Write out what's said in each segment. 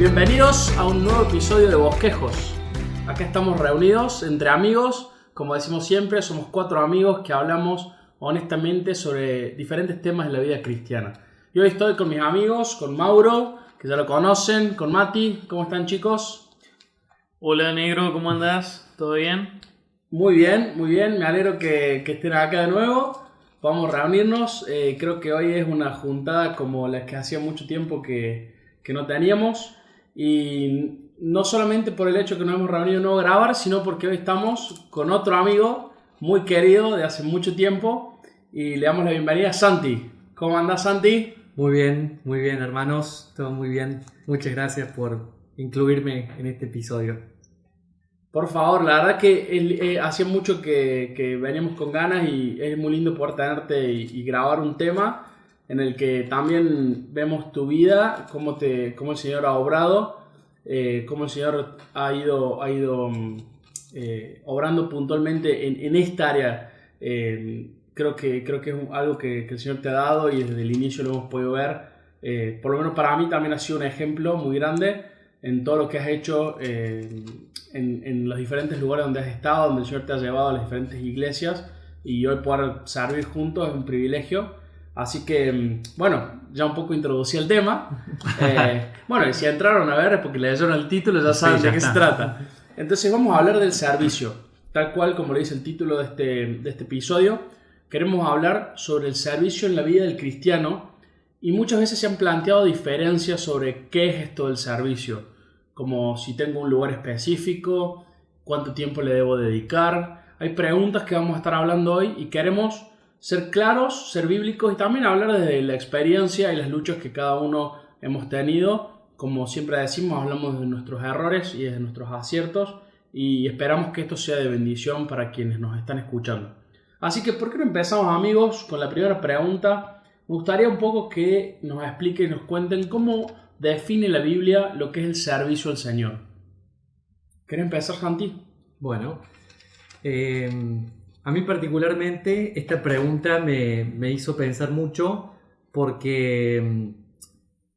Bienvenidos a un nuevo episodio de Bosquejos. Acá estamos reunidos entre amigos, como decimos siempre, somos 4 amigos que hablamos honestamente sobre diferentes temas de la vida cristiana. Y hoy estoy con mis amigos, con Mauro, que ya lo conocen, con Mati. ¿Cómo están, chicos? Hola, negro, ¿cómo andás? ¿Todo bien? Muy bien, me alegro que estén acá de nuevo. Vamos a reunirnos, creo que hoy es una juntada como la que hacía mucho tiempo que no teníamos. Y no solamente por el hecho que nos hemos reunido no grabar, sino porque hoy estamos con otro amigo muy querido de hace mucho tiempo y le damos la bienvenida a Santi. ¿Cómo andás, Santi? Muy bien, hermanos, todo muy bien. Muchas gracias por incluirme en este episodio. Por favor, la verdad que hacía mucho que veníamos con ganas y es muy lindo poder tenerte y grabar un tema en el que también vemos tu vida, cómo el Señor ha obrado, cómo el Señor ha ido obrando puntualmente en esta área. Creo que es algo que el Señor te ha dado y desde el inicio lo hemos podido ver. Por lo menos para mí también ha sido un ejemplo muy grande en todo lo que has hecho en los diferentes lugares donde has estado, donde el Señor te ha llevado a las diferentes iglesias, y hoy poder servir juntos es un privilegio. Así que, bueno, ya un poco introducí el tema. Bueno, y si entraron a ver es porque leyeron el título, ya saben de qué se trata. Entonces vamos a hablar del servicio, tal cual como le dice el título de este episodio. Queremos hablar sobre el servicio en la vida del cristiano, y muchas veces se han planteado diferencias sobre qué es esto del servicio, como si tengo un lugar específico, cuánto tiempo le debo dedicar. Hay preguntas que vamos a estar hablando hoy y queremos ser claros, ser bíblicos y también hablar desde la experiencia y las luchas que cada uno hemos tenido. Como siempre decimos, hablamos de nuestros errores y de nuestros aciertos y esperamos que esto sea de bendición para quienes nos están escuchando. Así que, ¿por qué no empezamos, amigos, con la primera pregunta? Me gustaría un poco que nos expliquen y nos cuenten cómo define la Biblia lo que es el servicio al Señor. ¿Querés empezar, Santi? Bueno, a mí particularmente esta pregunta me hizo pensar mucho porque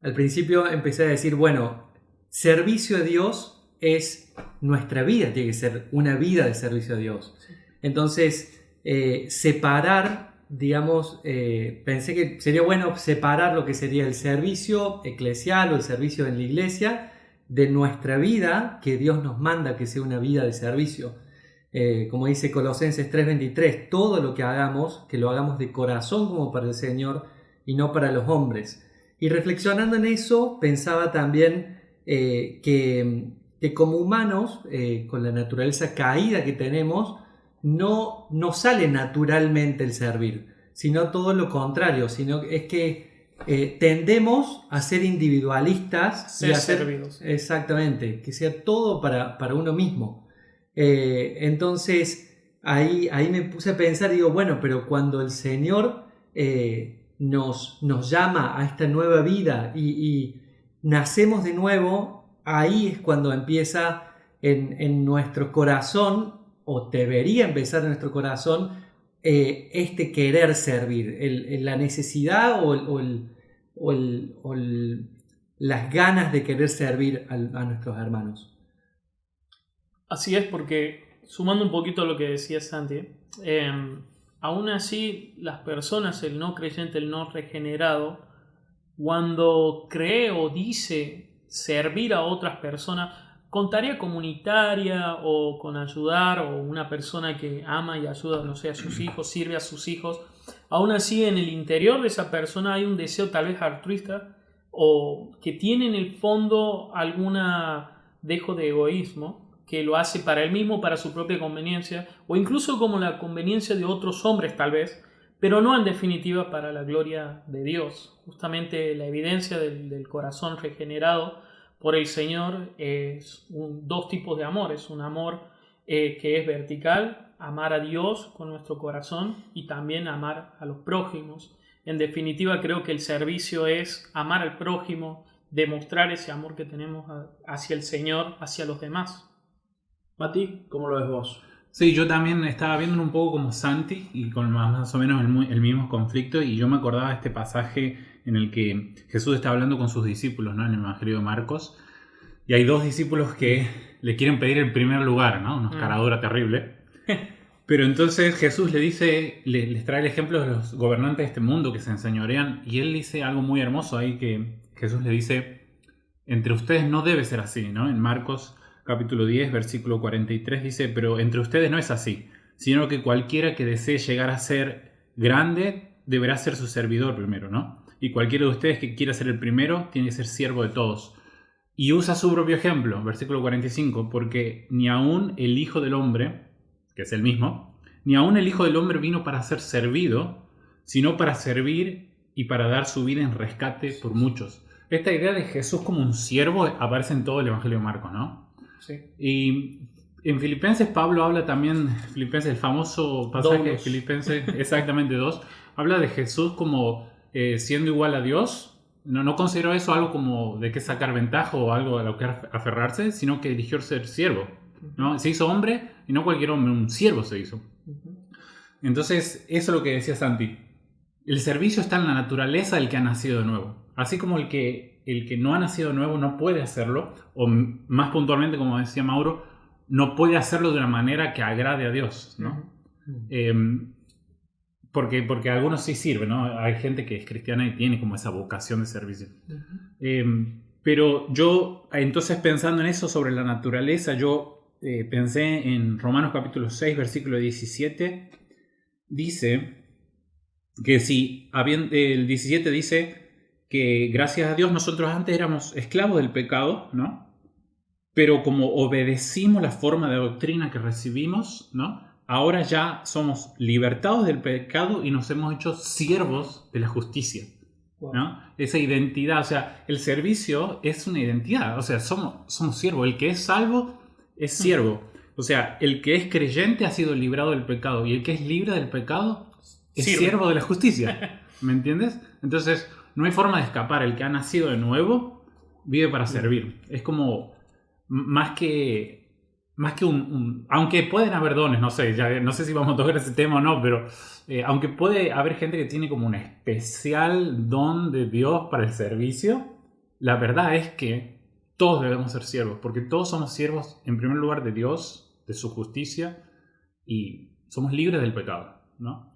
al principio empecé a decir, bueno, servicio a Dios es nuestra vida, tiene que ser una vida de servicio a Dios. Entonces, separar, digamos, pensé que sería bueno separar lo que sería el servicio eclesial o el servicio en la iglesia de nuestra vida, que Dios nos manda que sea una vida de servicio. Como dice Colosenses 3:23, todo lo que hagamos, que lo hagamos de corazón como para el Señor y no para los hombres. Y reflexionando en eso, pensaba también que como humanos, con la naturaleza caída que tenemos, no sale naturalmente el servir, sino todo lo contrario, sino es que tendemos a ser individualistas y a ser servidos. Exactamente, que sea todo para uno mismo. Entonces ahí me puse a pensar y digo, bueno, pero cuando el Señor nos llama a esta nueva vida y nacemos de nuevo, ahí es cuando empieza en nuestro corazón, o debería empezar en nuestro corazón, este querer servir, la necesidad o las ganas de querer servir a nuestros hermanos. Así es, porque sumando un poquito a lo que decía Santi, aún así las personas, el no creyente, el no regenerado, cuando cree o dice servir a otras personas, con tarea comunitaria o con ayudar, o una persona que ama y ayuda, no sé, a sus hijos, sirve a sus hijos, aún así en el interior de esa persona hay un deseo tal vez altruista o que tiene en el fondo alguna dejo de egoísmo, que lo hace para él mismo, para su propia conveniencia, o incluso como la conveniencia de otros hombres tal vez, pero no en definitiva para la gloria de Dios. Justamente la evidencia del corazón regenerado por el Señor es dos tipos de amor. Es un amor que es vertical, amar a Dios con nuestro corazón y también amar a los prójimos. En definitiva, creo que el servicio es amar al prójimo, demostrar ese amor que tenemos hacia el Señor, hacia los demás. Mati, ¿cómo lo ves vos? Sí, yo también estaba viendo un poco como Santi y con más o menos el mismo conflicto, y yo me acordaba de este pasaje en el que Jesús está hablando con sus discípulos, ¿no? En el Evangelio de Marcos, y hay dos discípulos que le quieren pedir el primer lugar, ¿no? Una caradura terrible. Pero entonces Jesús le dice, les trae el ejemplo de los gobernantes de este mundo que se enseñorean, y él dice algo muy hermoso ahí, que Jesús le dice, entre ustedes no debe ser así, ¿no? En Marcos capítulo 10, versículo 43 dice, pero entre ustedes no es así, sino que cualquiera que desee llegar a ser grande deberá ser su servidor primero, ¿no? Y cualquiera de ustedes que quiera ser el primero tiene que ser siervo de todos. Y usa su propio ejemplo, versículo 45, porque ni aún el Hijo del Hombre, que es el mismo, ni aún el Hijo del Hombre vino para ser servido, sino para servir y para dar su vida en rescate por muchos. Esta idea de Jesús como un siervo aparece en todo el Evangelio de Marcos, ¿no? Sí. Y en Filipenses Pablo habla también, Filipenses, el famoso pasaje de Doulos. Filipenses, exactamente 2, habla de Jesús como siendo igual a Dios. No considero eso algo como de que sacar ventaja o algo a lo que aferrarse, sino que eligió ser siervo, ¿no? Se hizo hombre y no cualquier hombre, un siervo se hizo. Entonces, eso es lo que decía Santi. El servicio está en la naturaleza del que ha nacido de nuevo. Así como el que no ha nacido de nuevo no puede hacerlo, o más puntualmente, como decía Mauro, no puede hacerlo de una manera que agrade a Dios, ¿no? Porque a algunos sí sirve, ¿no? Hay gente que es cristiana y tiene como esa vocación de servicio. Pero yo, entonces pensando en eso sobre la naturaleza, yo pensé en Romanos capítulo 6, versículo 17, dice que si, el 17 dice que gracias a Dios nosotros antes éramos esclavos del pecado, ¿no? Pero como obedecimos la forma de doctrina que recibimos, ¿no? Ahora ya somos libertados del pecado y nos hemos hecho siervos de la justicia, ¿no? Esa identidad, o sea, el servicio es una identidad, o sea, somos siervos. El que es salvo es siervo. O sea, el que es creyente ha sido librado del pecado y el que es libre del pecado es siervo de la justicia. ¿Me entiendes? Entonces, no hay forma de escapar. El que ha nacido de nuevo vive para servir. Es como más que aunque pueden haber dones, no sé, no sé si vamos a tocar ese tema o no, pero aunque puede haber gente que tiene como un especial don de Dios para el servicio, la verdad es que todos debemos ser siervos, porque todos somos siervos en primer lugar de Dios, de su justicia, y somos libres del pecado, ¿no?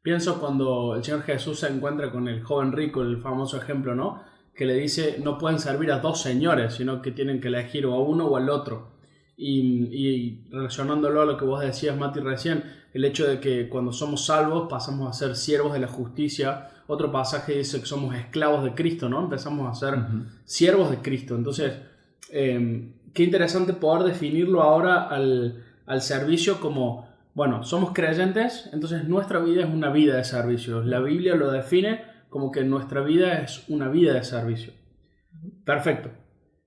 Pienso cuando el Señor Jesús se encuentra con el joven rico, el famoso ejemplo, ¿no? Que le dice, no pueden servir a dos señores, sino que tienen que elegir o a uno o al otro. Y relacionándolo a lo que vos decías, Mati, recién, el hecho de que cuando somos salvos pasamos a ser siervos de la justicia. Otro pasaje dice que somos esclavos de Cristo, ¿no? Empezamos a ser siervos de Cristo. Entonces, qué interesante poder definirlo ahora al servicio como, bueno, somos creyentes, entonces nuestra vida es una vida de servicio. La Biblia lo define como que nuestra vida es una vida de servicio. Perfecto.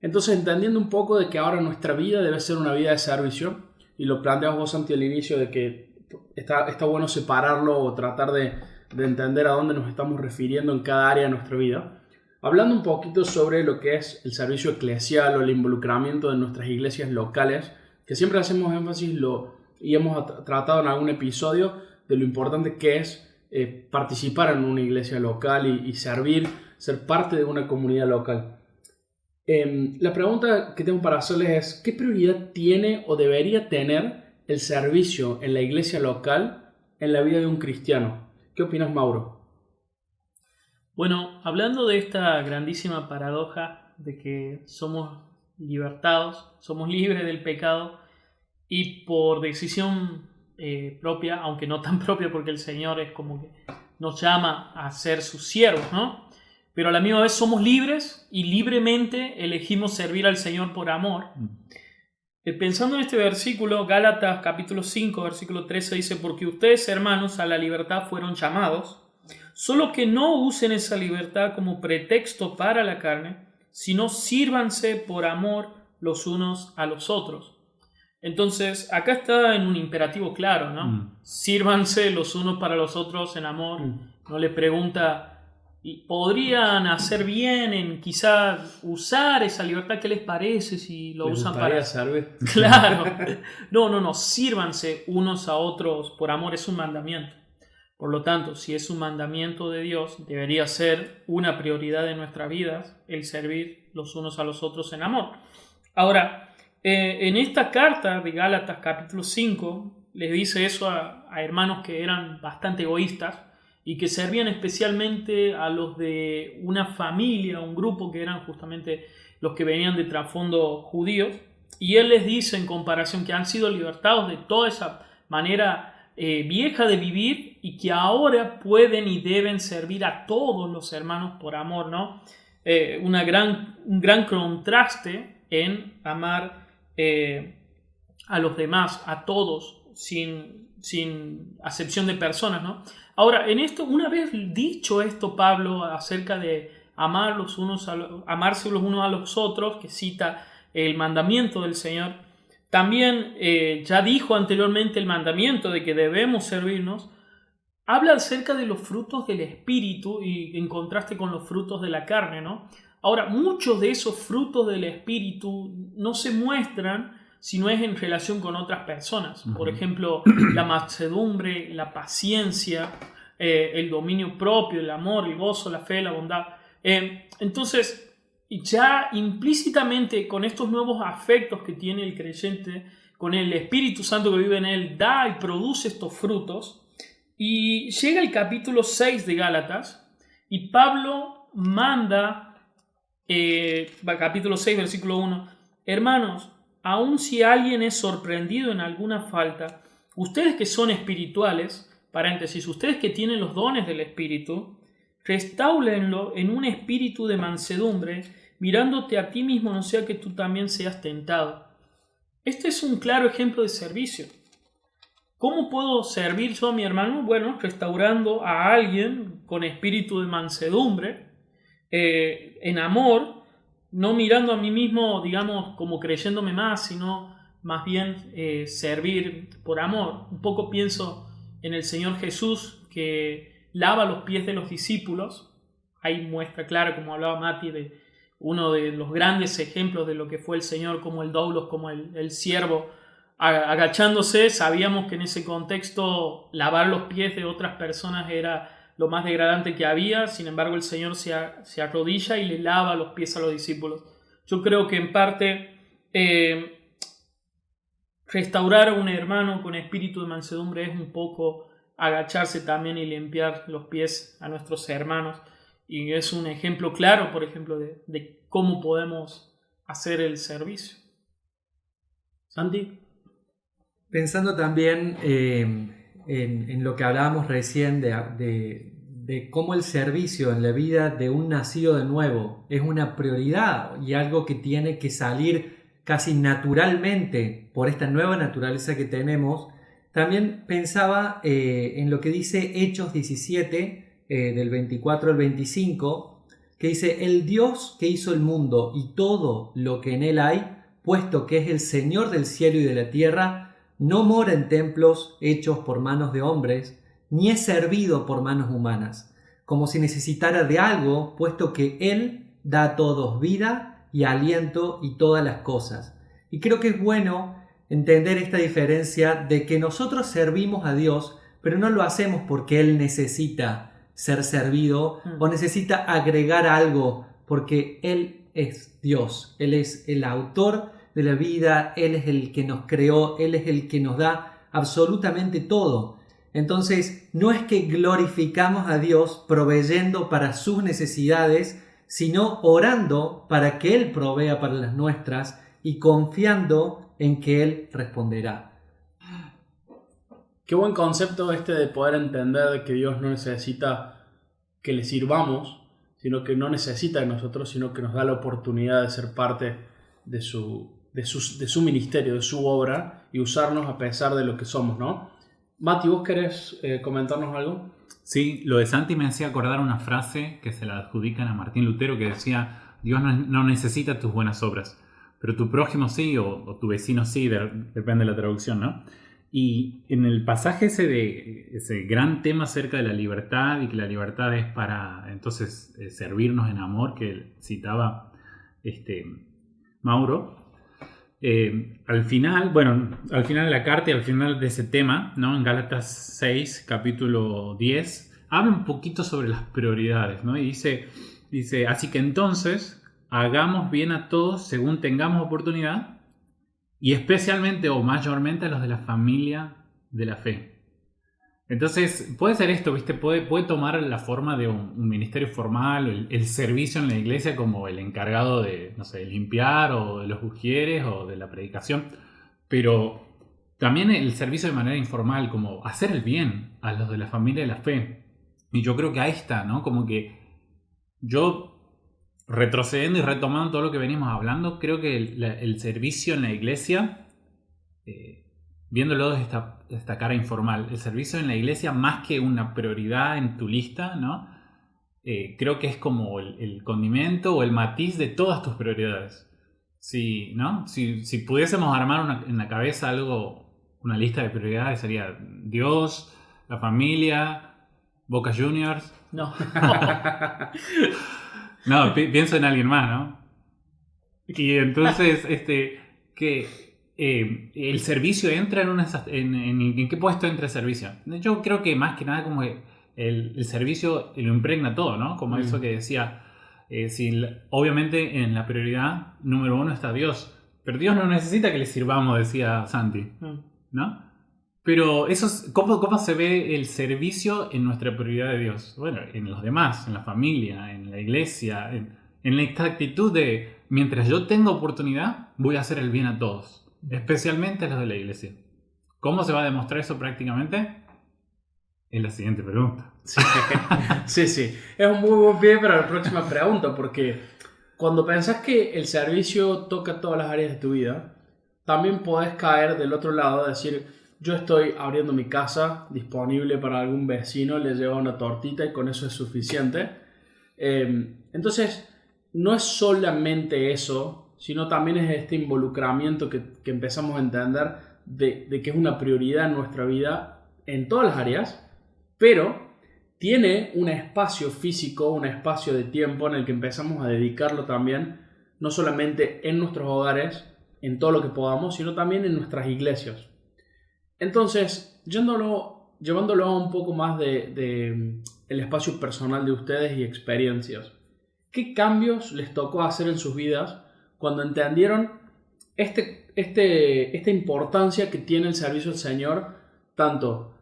Entonces, entendiendo un poco de que ahora nuestra vida debe ser una vida de servicio, y lo planteas vos, Santi, al inicio, de que está bueno separarlo o tratar de entender a dónde nos estamos refiriendo en cada área de nuestra vida, hablando un poquito sobre lo que es el servicio eclesial o el involucramiento de nuestras iglesias locales, que siempre hacemos énfasis y hemos tratado en algún episodio de lo importante que es participar en una iglesia local y servir, ser parte de una comunidad local. La pregunta que tengo para hacerles es, ¿qué prioridad tiene o debería tener el servicio en la iglesia local en la vida de un cristiano? ¿Qué opinas, Mauro? Bueno, hablando de esta grandísima paradoja de que somos libertados, somos libres del pecado y por decisión propia, aunque no tan propia porque el Señor es como que nos llama a ser sus siervos, ¿no? Pero a la misma vez somos libres y libremente elegimos servir al Señor por amor. Pensando en este versículo, Gálatas capítulo 5, versículo 13 dice, porque ustedes, hermanos, a la libertad fueron llamados, solo que no usen esa libertad como pretexto para la carne, sino sírvanse por amor los unos a los otros. Entonces, acá está en un imperativo claro, ¿no? Sírvanse los unos para los otros en amor. No le pregunta, ¿podrían hacer bien en quizá usar esa libertad? ¿Qué les parece si lo usan para servir? Claro. No, sírvanse unos a otros por amor, es un mandamiento. Por lo tanto, si es un mandamiento de Dios, debería ser una prioridad de nuestras vidas el servir los unos a los otros en amor. Ahora, en esta carta de Gálatas capítulo 5, les dice eso a hermanos que eran bastante egoístas y que servían especialmente a los de una familia, un grupo que eran justamente los que venían de trasfondo judíos. Y él les dice en comparación que han sido libertados de toda esa manera vieja de vivir y que ahora pueden y deben servir a todos los hermanos por amor, ¿no? Un gran contraste en amar a los demás, a todos, sin acepción de personas, ¿no? Ahora, en esto, una vez dicho esto, Pablo, acerca de amarse los unos a los otros, que cita el mandamiento del Señor, también ya dijo anteriormente el mandamiento de que debemos servirnos. Habla acerca de los frutos del Espíritu y en contraste con los frutos de la carne, ¿no? Ahora, muchos de esos frutos del Espíritu no se muestran si no es en relación con otras personas. Por ejemplo, la mansedumbre, la paciencia, el dominio propio, el amor, el gozo, la fe, la bondad. Entonces, ya implícitamente con estos nuevos afectos que tiene el creyente, con el Espíritu Santo que vive en él, da y produce estos frutos. Y llega el capítulo 6 de Gálatas y Pablo manda, capítulo 6, versículo 1, hermanos, aun si alguien es sorprendido en alguna falta, ustedes que son espirituales, paréntesis, ustedes que tienen los dones del Espíritu, restáurenlo en un espíritu de mansedumbre, mirándote a ti mismo, no sea que tú también seas tentado. Este es un claro ejemplo de servicio. ¿Cómo puedo servir yo a mi hermano? Bueno, restaurando a alguien con espíritu de mansedumbre, en amor, no mirando a mí mismo, digamos, como creyéndome más, sino más bien servir por amor. Un poco pienso en el Señor Jesús que lava los pies de los discípulos. Ahí muestra clara, como hablaba Mati, de uno de los grandes ejemplos de lo que fue el Señor, como el doulos, como el siervo agachándose. Sabíamos que en ese contexto lavar los pies de otras personas era lo más degradante que había. Sin embargo, el Señor se arrodilla y le lava los pies a los discípulos. Yo creo que en parte restaurar a un hermano con espíritu de mansedumbre es un poco agacharse también y limpiar los pies a nuestros hermanos. Y es un ejemplo claro, por ejemplo, de cómo podemos hacer el servicio. Santi. Pensando también en lo que hablábamos recién de cómo el servicio en la vida de un nacido de nuevo es una prioridad y algo que tiene que salir casi naturalmente por esta nueva naturaleza que tenemos, también pensaba en lo que dice Hechos 17, del 24 al 25, que dice: el Dios que hizo el mundo y todo lo que en él hay, puesto que es el Señor del cielo y de la tierra, no mora en templos hechos por manos de hombres, ni es servido por manos humanas, como si necesitara de algo, puesto que Él da a todos vida y aliento y todas las cosas. Y creo que es bueno entender esta diferencia de que nosotros servimos a Dios, pero no lo hacemos porque Él necesita ser servido o necesita agregar algo, porque Él es Dios, Él es el autor de la vida, Él es el que nos creó, Él es el que nos da absolutamente todo. Entonces, no es que glorificamos a Dios proveyendo para sus necesidades, sino orando para que Él provea para las nuestras y confiando en que Él responderá. Qué buen concepto este de poder entender que Dios no necesita que le sirvamos, sino que no necesita de nosotros, sino que nos da la oportunidad de ser parte de su ministerio, de su obra y usarnos a pesar de lo que somos, ¿no? Mati, ¿vos querés comentarnos algo? Sí, lo de Santi me hacía acordar una frase que se la adjudican a Martín Lutero que decía: Dios no necesita tus buenas obras, pero tu prójimo sí o tu vecino sí, depende de la traducción, ¿no? Y en el pasaje ese gran tema acerca de la libertad y que la libertad es para entonces servirnos en amor, que citaba Mauro, al final de la carta y al final de ese tema, ¿no? En Gálatas 6, capítulo 10, habla un poquito sobre las prioridades, ¿no? Y dice, así que entonces, hagamos bien a todos según tengamos oportunidad, y especialmente o mayormente a los de la familia de la fe. Entonces, puede ser esto, ¿viste? Puede tomar la forma de un ministerio formal, o el servicio en la iglesia como el encargado de, no sé, limpiar, o de los ujieres, o de la predicación. Pero también el servicio de manera informal, como hacer el bien a los de la familia de la fe. Y yo creo que ahí está, ¿no? Como que yo, retrocediendo y retomando todo lo que venimos hablando, creo que el servicio en la iglesia, viéndolo desde esta cara informal, el servicio en la iglesia, más que una prioridad en tu lista, ¿no? Creo que es como el condimento o el matiz de todas tus prioridades. Si, ¿no? Si pudiésemos armar en la cabeza una lista de prioridades, sería Dios, la familia, Boca Juniors. No. No, pienso en alguien más, ¿no? Y entonces, el servicio entra ¿en qué puesto entra el servicio? Yo creo que más que nada como el servicio lo impregna todo, ¿no? Como eso que decía, obviamente en la prioridad número 1 está Dios, pero Dios no necesita que le sirvamos, decía Santi, ¿no? Pero ¿cómo se ve el servicio en nuestra prioridad de Dios? Bueno, en los demás, en la familia, en la iglesia, en esta actitud de mientras yo tenga oportunidad, voy a hacer el bien a todos, especialmente a los de la iglesia. ¿Cómo se va a demostrar eso prácticamente? Es la siguiente pregunta. Sí. Es un muy buen pie para la próxima pregunta, porque cuando pensás que el servicio toca todas las áreas de tu vida, también podés caer del otro lado, decir, yo estoy abriendo mi casa disponible para algún vecino, le llevo una tortita y con eso es suficiente. Entonces, no es solamente eso, sino también es este involucramiento que empezamos a entender de que es una prioridad en nuestra vida en todas las áreas, pero tiene un espacio físico, un espacio de tiempo en el que empezamos a dedicarlo también, no solamente en nuestros hogares, en todo lo que podamos, sino también en nuestras iglesias. Entonces, llevándolo a un poco más de el espacio personal de ustedes y experiencias, ¿qué cambios les tocó hacer en sus vidas cuando entendieron esta importancia que tiene el servicio al Señor, tanto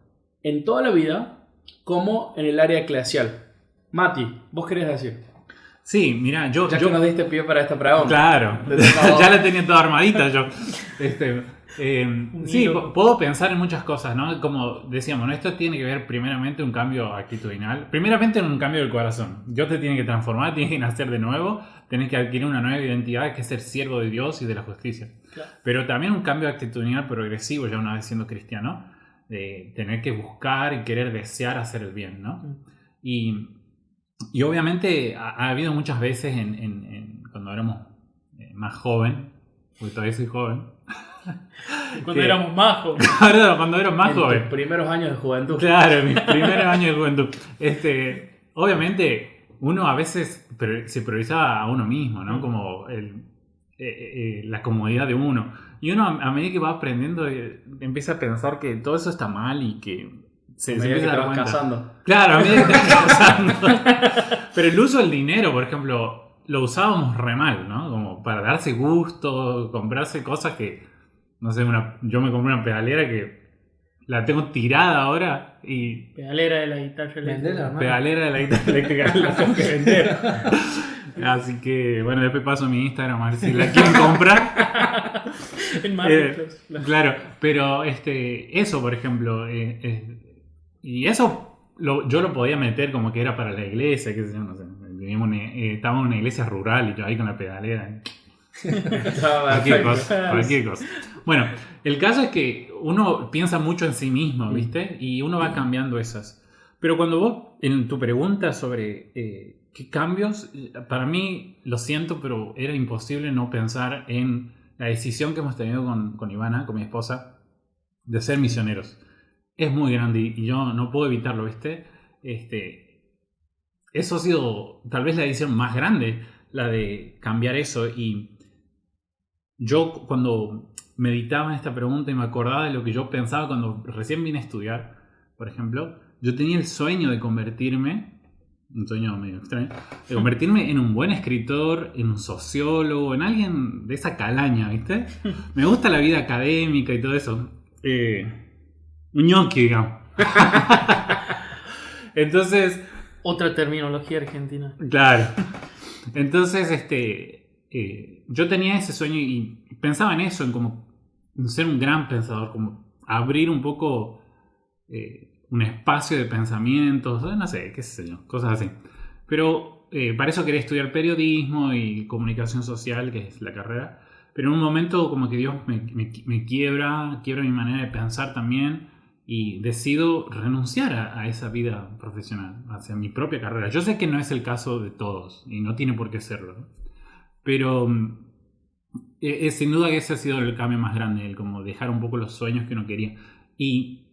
en toda la vida como en el área eclesial? Mati, ¿vos querés decir? Sí, mira, Ya que nos diste pie para esta pregunta. Claro, ya la tenía toda armadita yo. Sí, puedo pensar en muchas cosas, ¿no? Como decíamos, ¿no? Esto tiene que ver primeramente un cambio actitudinal, primeramente en un cambio del corazón. Dios te tiene que transformar, tienes que nacer de nuevo, tienes que adquirir una nueva identidad que es ser siervo de Dios y de la justicia. Claro. Pero también un cambio actitudinal progresivo, ya una vez siendo cristiano, de tener que buscar y querer desear hacer el bien, ¿no? Y obviamente ha habido muchas veces cuando éramos más joven, porque todavía soy joven. Cuando éramos más jóvenes. Cuando era más joven. En tus primeros años de juventud. Claro, en mis primeros años de juventud. Obviamente, uno a veces se priorizaba a uno mismo, ¿no? Como la comodidad de uno. Y uno, a medida que va aprendiendo, empieza a pensar que todo eso está mal y que se empieza a dar cuenta. Casando. Claro, a medida que te vas casando. Pero el uso del dinero, por ejemplo, lo usábamos re mal, ¿no? Como para darse gusto, comprarse cosas que, no sé, yo me compré una pedalera que la tengo tirada ahora y... Pedalera de la guitarra eléctrica. Pedalera de la guitarra eléctrica la tengo que vender. Así que, bueno, después paso mi Instagram a ver si la quieren comprar. En Marketplace. Claro, pero eso, por ejemplo, y eso yo lo podía meter como que era para la iglesia, qué sé yo, no sé. Estábamos en una iglesia rural y yo ahí con la pedalera. Cualquier cosa. Bueno, el caso es que uno piensa mucho en sí mismo, ¿viste? Y uno va cambiando esas. Pero cuando vos, en tu pregunta sobre qué cambios, para mí, lo siento, pero era imposible no pensar en la decisión que hemos tenido con Ivana, con mi esposa, de ser misioneros. Es muy grande y yo no puedo evitarlo, ¿viste? Eso ha sido tal vez la decisión más grande, la de cambiar eso. Y yo cuando meditaba en esta pregunta y me acordaba de lo que yo pensaba cuando recién vine a estudiar, por ejemplo, yo tenía el sueño de convertirme un sueño medio extraño, de convertirme en un buen escritor, en un sociólogo, en alguien de esa calaña, ¿viste? Me gusta la vida académica y todo eso. Un ñoqui, digamos. Entonces... Otra terminología argentina. Claro. Entonces, yo tenía ese sueño y pensaba en eso, en como ser un gran pensador, como abrir un poco un espacio de pensamientos, no sé, qué sé yo, cosas así. Pero para eso quería estudiar periodismo y comunicación social, que es la carrera. Pero en un momento como que Dios me quiebra mi manera de pensar también y decido renunciar a esa vida profesional, hacia mi propia carrera. Yo sé que no es el caso de todos y no tiene por qué serlo, ¿no? Pero sin duda que ese ha sido el cambio más grande, el como dejar un poco los sueños que uno quería. Y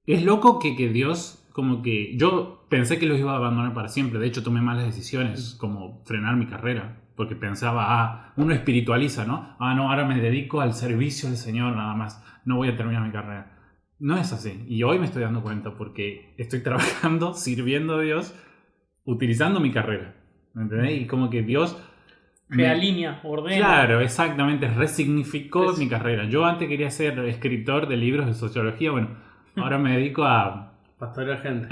es loco que Dios, como que yo pensé que los iba a abandonar para siempre. De hecho tomé malas decisiones, como frenar mi carrera, porque pensaba, uno espiritualiza, ¿no? No, ahora me dedico al servicio del Señor nada más, no voy a terminar mi carrera. No es así. Y hoy me estoy dando cuenta porque estoy trabajando, sirviendo a Dios, utilizando mi carrera. ¿Me entendés? Y como que Dios... Realinea, ordena. Claro, exactamente. Resignificó mi carrera. Yo antes quería ser escritor de libros de sociología. Bueno, ahora me dedico a... pastorear gente.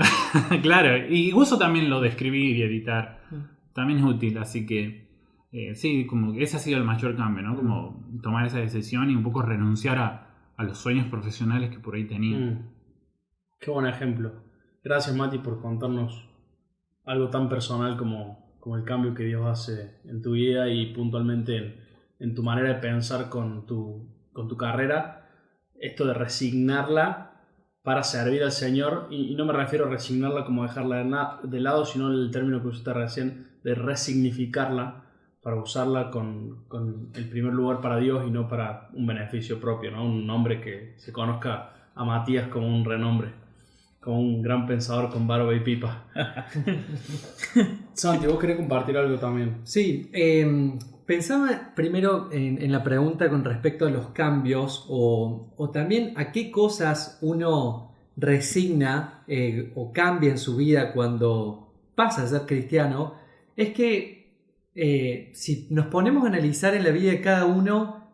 Claro. Y uso también lo de escribir y editar. También es útil. Así que... sí, como que ese ha sido el mayor cambio, ¿no? Como tomar esa decisión y un poco renunciar a los sueños profesionales que por ahí tenía. Qué buen ejemplo. Gracias, Mati, por contarnos algo tan personal como el cambio que Dios hace en tu vida y puntualmente en tu manera de pensar con tu carrera. Esto de resignarla para servir al Señor, y no me refiero a resignarla como dejarla de lado, sino el término que usaste recién, de resignificarla para usarla con el primer lugar para Dios y no para un beneficio propio, ¿no? Un nombre que se conozca a Matías como un renombre, como un gran pensador con barba y pipa. Santi, ¿vos querés compartir algo también? Sí, pensaba primero en la pregunta con respecto a los cambios o también a qué cosas uno resigna o cambia en su vida cuando pasa a ser cristiano. Es que si nos ponemos a analizar en la vida de cada uno,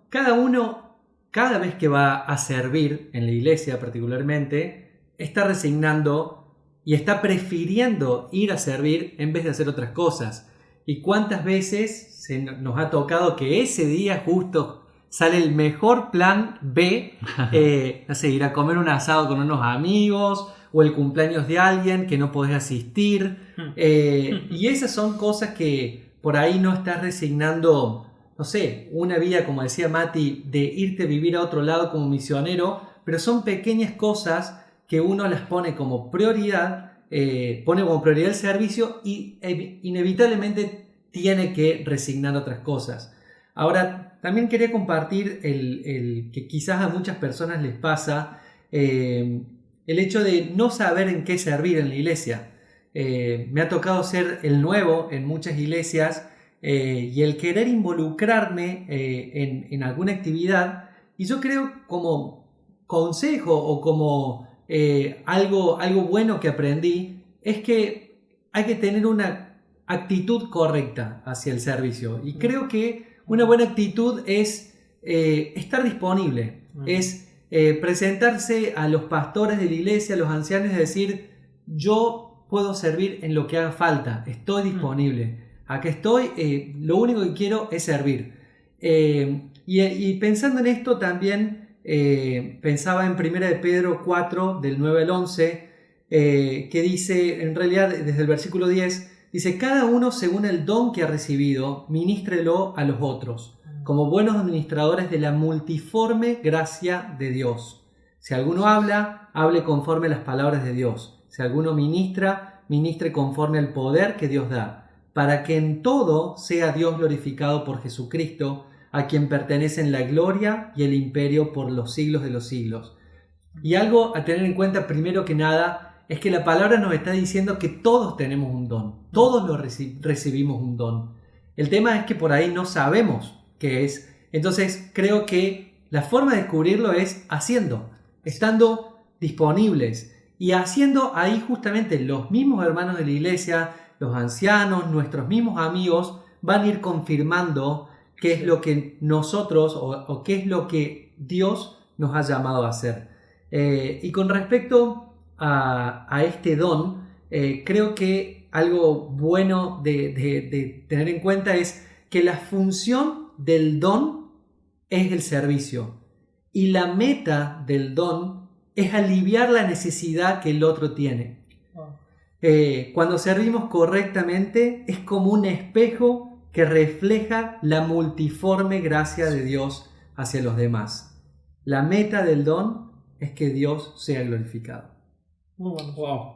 cada vez que va a servir en la iglesia particularmente, está resignando y está prefiriendo ir a servir en vez de hacer otras cosas. ¿Y cuántas veces nos ha tocado que ese día justo sale el mejor plan B? No sé, ir a comer un asado con unos amigos o el cumpleaños de alguien que no podés asistir. Y esas son cosas que por ahí no estás resignando, no sé, una vida, como decía Mati, de irte a vivir a otro lado como misionero, pero son pequeñas cosas que uno las pone como prioridad, el servicio y inevitablemente tiene que resignar otras cosas. Ahora, también quería compartir el que quizás a muchas personas les pasa, el hecho de no saber en qué servir en la iglesia. Me ha tocado ser el nuevo en muchas iglesias y el querer involucrarme en alguna actividad, y yo creo como consejo o como algo bueno que aprendí es que hay que tener una actitud correcta hacia el servicio, y creo que una buena actitud es estar disponible, es presentarse a los pastores de la iglesia, a los ancianos, y decir: yo puedo servir en lo que haga falta, estoy disponible, acá estoy, lo único que quiero es servir. Y pensando en esto también pensaba en 1 de Pedro 4 del 9 al 11, que dice, en realidad desde el versículo 10, dice: cada uno según el don que ha recibido, ministrelo a los otros, como buenos administradores de la multiforme gracia de Dios. Si alguno habla, hable conforme a las palabras de Dios. Si alguno ministra, ministre conforme al poder que Dios da, para que en todo sea Dios glorificado por Jesucristo, a quien pertenecen la gloria y el imperio por los siglos de los siglos. Y algo a tener en cuenta primero que nada es que la palabra nos está diciendo que todos tenemos un don, todos recibimos un don. El tema es que por ahí no sabemos qué es. Entonces creo que la forma de descubrirlo es haciendo, estando disponibles. Y haciendo ahí justamente los mismos hermanos de la iglesia, los ancianos, nuestros mismos amigos, van a ir confirmando qué es lo que nosotros o qué es lo que Dios nos ha llamado a hacer. Y con respecto a este don, creo que algo bueno de tener en cuenta es que la función del don es el servicio y la meta del don es aliviar la necesidad que el otro tiene. Cuando servimos correctamente es como un espejo que refleja la multiforme gracia de Dios hacia los demás. La meta del don es que Dios sea glorificado. Muy bueno. Wow.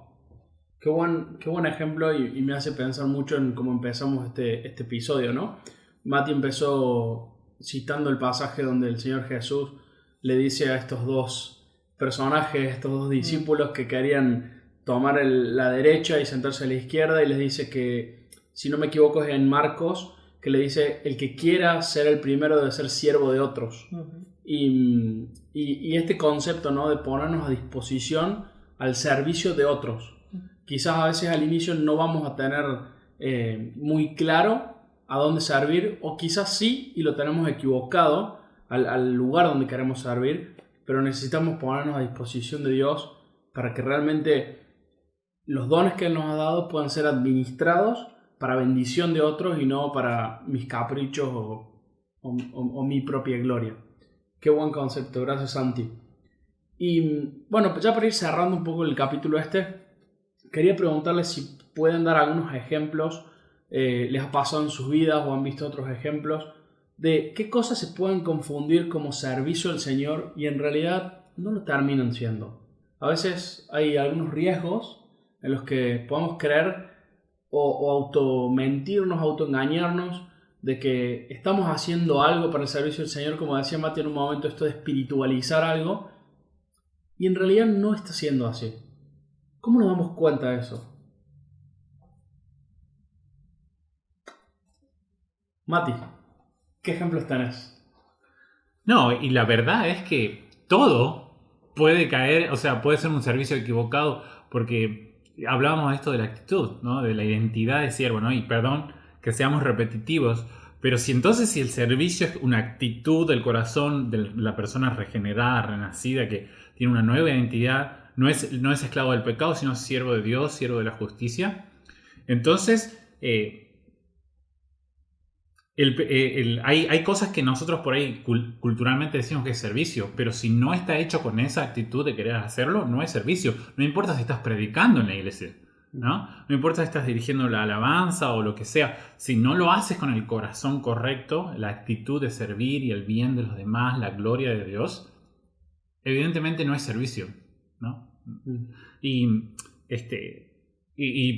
Qué buen ejemplo y me hace pensar mucho en cómo empezamos este episodio, ¿no? Mati empezó citando el pasaje donde el Señor Jesús le dice a estos dos personajes, estos dos discípulos que querían tomar la derecha y sentarse a la izquierda, y les dice que, si no me equivoco es en Marcos, que le dice: el que quiera ser el primero debe ser siervo de otros. Y este concepto, ¿no?, de ponernos a disposición al servicio de otros. Quizás a veces al inicio no vamos a tener muy claro a dónde servir, o quizás sí y lo tenemos equivocado al lugar donde queremos servir, pero necesitamos ponernos a disposición de Dios para que realmente los dones que Él nos ha dado puedan ser administrados para bendición de otros y no para mis caprichos o mi propia gloria. Qué buen concepto, gracias Santi. Y bueno, pues ya para ir cerrando un poco el capítulo quería preguntarles si pueden dar algunos ejemplos, les ha pasado en sus vidas o han visto otros ejemplos, de qué cosas se pueden confundir como servicio al Señor y en realidad no lo terminan siendo. A veces hay algunos riesgos en los que podemos creer o automentirnos, autoengañarnos de que estamos haciendo algo para el servicio del Señor, como decía Mati en un momento, esto de espiritualizar algo, y en realidad no está siendo así. ¿Cómo nos damos cuenta de eso? Mati, ¿qué ejemplos tenés? No, y la verdad es que todo puede caer, o sea, puede ser un servicio equivocado, porque hablábamos de esto de la actitud, ¿no? De la identidad de siervo, ¿no? Y perdón que seamos repetitivos, pero si el servicio es una actitud del corazón de la persona regenerada, renacida, que tiene una nueva identidad, no es esclavo del pecado, sino siervo de Dios, siervo de la justicia, entonces hay cosas que nosotros por ahí culturalmente decimos que es servicio, pero si no está hecho con esa actitud de querer hacerlo, no es servicio. No importa si estás predicando en la iglesia, ¿no? No importa si estás dirigiendo la alabanza o lo que sea. Si no lo haces con el corazón correcto, la actitud de servir y el bien de los demás, la gloria de Dios, evidentemente no es servicio, ¿no? Y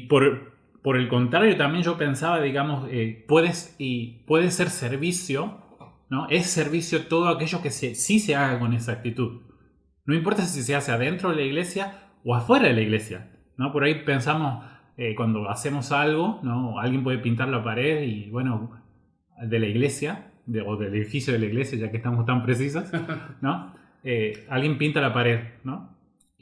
por el contrario, también yo pensaba, digamos, puede ser servicio, ¿no? Es servicio todo aquello que sí se haga con esa actitud. No importa si se hace adentro de la iglesia o afuera de la iglesia, ¿no? Por ahí pensamos, cuando hacemos algo, ¿no? Alguien puede pintar la pared y, bueno, de la iglesia, o del edificio de la iglesia, ya que estamos tan precisos, ¿no? Alguien pinta la pared, ¿no?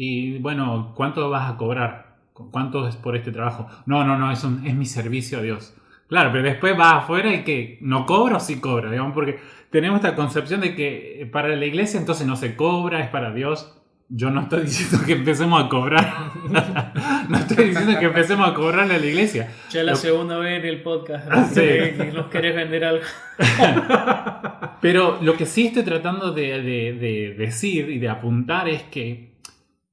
Y, bueno, ¿cuánto vas a cobrar? ¿Cuánto es por este trabajo? No, es mi servicio a Dios. Claro, pero después vas afuera y que no cobra o sí cobra, digamos, porque tenemos esta concepción de que para la iglesia entonces no se cobra, es para Dios. Yo no estoy diciendo que empecemos a cobrar. No estoy diciendo que empecemos a cobrarle a la iglesia. Ya la segunda vez en el podcast sí. que nos querés vender algo. Pero lo que sí estoy tratando de decir y de apuntar es que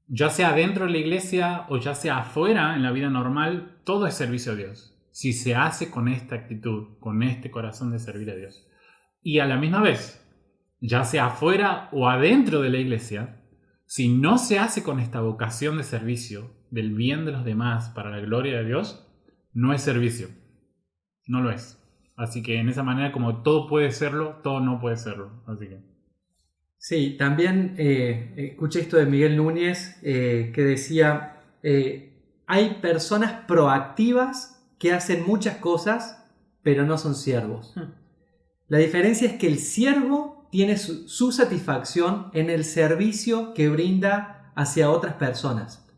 ya sea dentro de la iglesia o ya sea afuera en la vida normal, todo es servicio a Dios. Si se hace con esta actitud, con este corazón de servir a Dios. Y a la misma vez, ya sea afuera o adentro de la iglesia, si no se hace con esta vocación de servicio, del bien de los demás para la gloria de Dios, no es servicio. No lo es. Así que en esa manera, como todo puede serlo, todo no puede serlo. Así que... Sí, también escuché esto de Miguel Núñez que decía, hay personas proactivas que hacen muchas cosas, pero no son siervos. La diferencia es que el siervo tiene su satisfacción en el servicio que brinda hacia otras personas.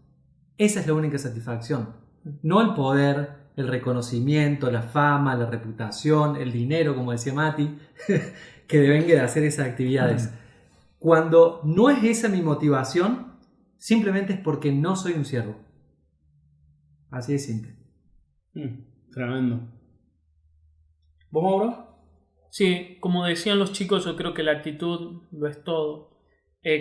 Esa es la única satisfacción. No el poder el reconocimiento, la fama, la reputación, el dinero, como decía Mati, que devenga de hacer esas actividades. Cuando no es esa mi motivación, simplemente es porque no soy un siervo. Así de simple. Tremendo. ¿Vos, Mauro? Sí, como decían los chicos, yo creo que la actitud lo es todo.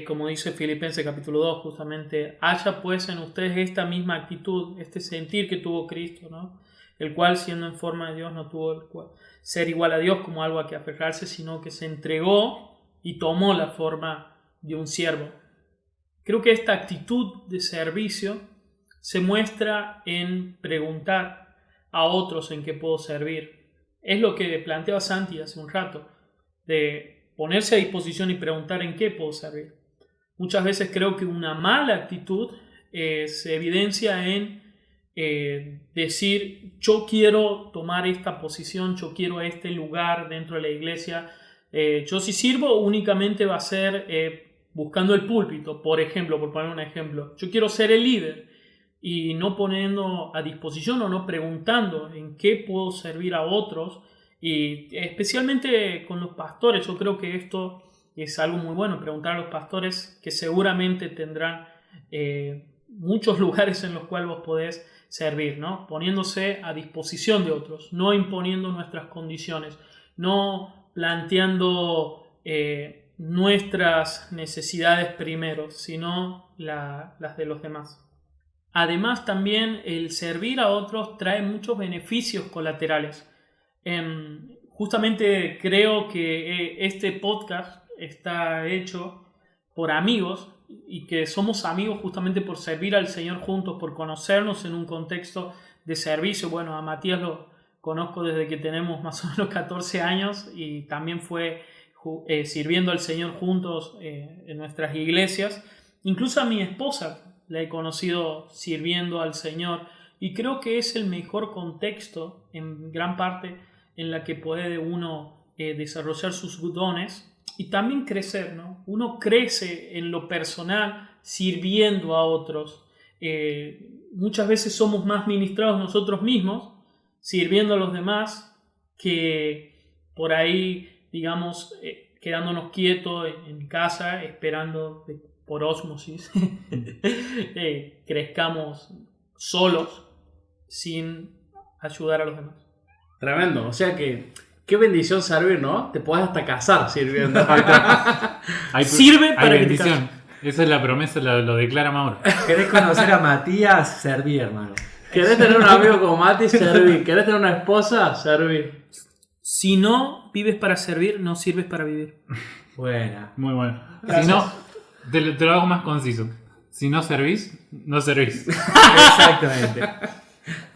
Como dice Filipenses capítulo 2, justamente, haya pues en ustedes esta misma actitud, este sentir que tuvo Cristo, ¿no? El cual, siendo en forma de Dios, no tuvo ser igual a Dios como algo a que aferrarse, sino que se entregó y tomó la forma de un siervo. Creo que esta actitud de servicio se muestra en preguntar a otros en qué puedo servir. Es lo que planteaba Santi hace un rato, de ponerse a disposición y preguntar en qué puedo servir. Muchas veces creo que una mala actitud se evidencia en decir, yo quiero tomar esta posición, yo quiero este lugar dentro de la iglesia. Yo si sirvo únicamente va a ser buscando el púlpito, por ejemplo, por poner un ejemplo. Yo quiero ser el líder y no poniendo a disposición o no preguntando en qué puedo servir a otros. Y especialmente con los pastores, yo creo que esto es algo muy bueno, preguntar a los pastores que seguramente tendrán muchos lugares en los cuales vos podés servir, ¿no? Poniéndose a disposición de otros, no imponiendo nuestras condiciones, no planteando nuestras necesidades primero, sino las de los demás. Además, también el servir a otros trae muchos beneficios colaterales. Justamente creo que este podcast está hecho por amigos y que somos amigos justamente por servir al Señor juntos, por conocernos en un contexto de servicio. Bueno, a Matías lo conozco desde que tenemos más o menos 14 años y también fue sirviendo al Señor juntos en nuestras iglesias. Incluso a mi esposa la he conocido sirviendo al Señor y creo que es el mejor contexto en gran parte en la que puede uno desarrollar sus dones y también crecer, ¿no? Uno crece en lo personal sirviendo a otros. Muchas veces somos más ministrados nosotros mismos sirviendo a los demás que por ahí, digamos, quedándonos quietos en casa esperando por ósmosis crezcamos solos sin ayudar a los demás. Tremendo, o sea que qué bendición servir, ¿no? Te podés hasta casar sirviendo. Sirve para hay que te bendición. Esa es la promesa, lo declara Mauro. ¿Querés conocer a Matías? Serví, hermano. ¿Querés tener un amigo como Mati? Serví. ¿Querés tener una esposa? Serví. Si no vives para servir, no sirves para vivir. Buena. Muy bueno. Gracias. Si no, te lo hago más conciso. Si no servís, no servís. Exactamente.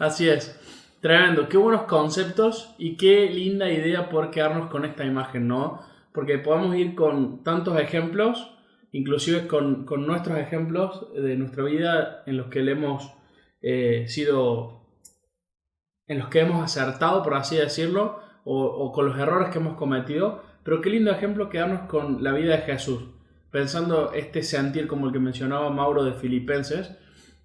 Así es. Tremendo. Qué buenos conceptos y qué linda idea poder quedarnos con esta imagen, ¿no? Porque podemos ir con tantos ejemplos, inclusive con nuestros ejemplos de nuestra vida en los que le hemos en los que hemos acertado, por así decirlo, o con los errores que hemos cometido. Pero qué lindo ejemplo quedarnos con la vida de Jesús, pensando este sentir como el que mencionaba Mauro de Filipenses,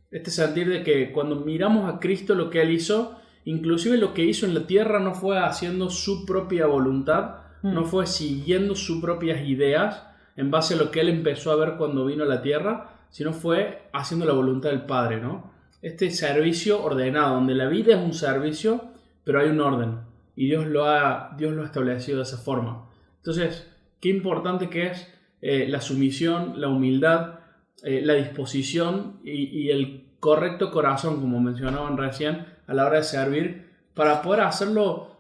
este sentir de que cuando miramos a Cristo, lo que Él hizo, inclusive lo que hizo en la tierra, no fue haciendo su propia voluntad, no fue siguiendo sus propias ideas en base a lo que Él empezó a ver cuando vino a la tierra, sino fue haciendo la voluntad del Padre, ¿no? Este servicio ordenado, donde la vida es un servicio, pero hay un orden, y Dios lo ha establecido de esa forma. Entonces, qué importante que es la sumisión, la humildad, la disposición y el correcto corazón, como mencionaban recién, a la hora de servir, para poder hacerlo,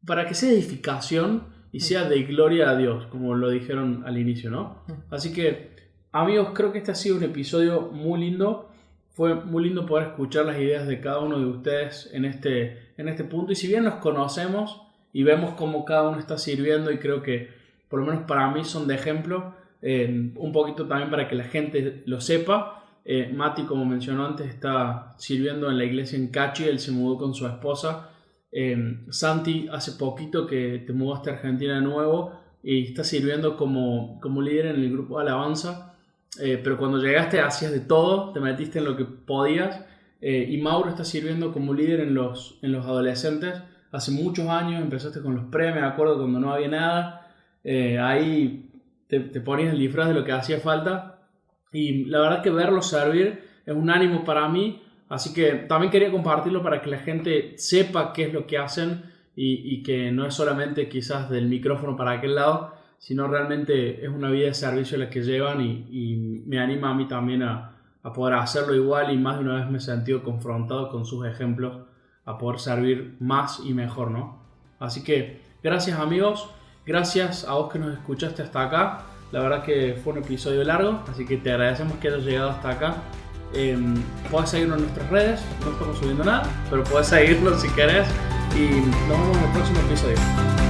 para que sea edificación y sea de gloria a Dios, como lo dijeron al inicio, ¿no? Así que, amigos, creo que este ha sido un episodio muy lindo. Fue muy lindo poder escuchar las ideas de cada uno de ustedes en este punto. Y si bien nos conocemos y vemos cómo cada uno está sirviendo, y creo que por lo menos para mí son de ejemplo, un poquito también para que la gente lo sepa. Mati, como mencionó antes, está sirviendo en la iglesia en Cachi. Él se mudó con su esposa. Santi, hace poquito que te mudaste a Argentina de nuevo y está sirviendo como líder en el grupo de alabanza. Pero cuando llegaste hacías de todo, te metiste en lo que podías y Mauro está sirviendo como líder en los adolescentes. Hace muchos años empezaste con los pre, me acuerdo cuando no había nada, ahí te ponías el disfraz de lo que hacía falta, y la verdad que verlos servir es un ánimo para mí, así que también quería compartirlo para que la gente sepa qué es lo que hacen y que no es solamente quizás del micrófono para aquel lado, sino realmente es una vida de servicio la que llevan y me anima a mí también a poder hacerlo igual, y más de una vez me he sentido confrontado con sus ejemplos a poder servir más y mejor, ¿no? Así que gracias amigos, gracias a vos que nos escuchaste hasta acá. La verdad que fue un episodio largo, así que te agradecemos que hayas llegado hasta acá. Puedes seguirnos en nuestras redes, no estamos subiendo nada, pero puedes seguirnos si querés, y nos vemos en el próximo episodio.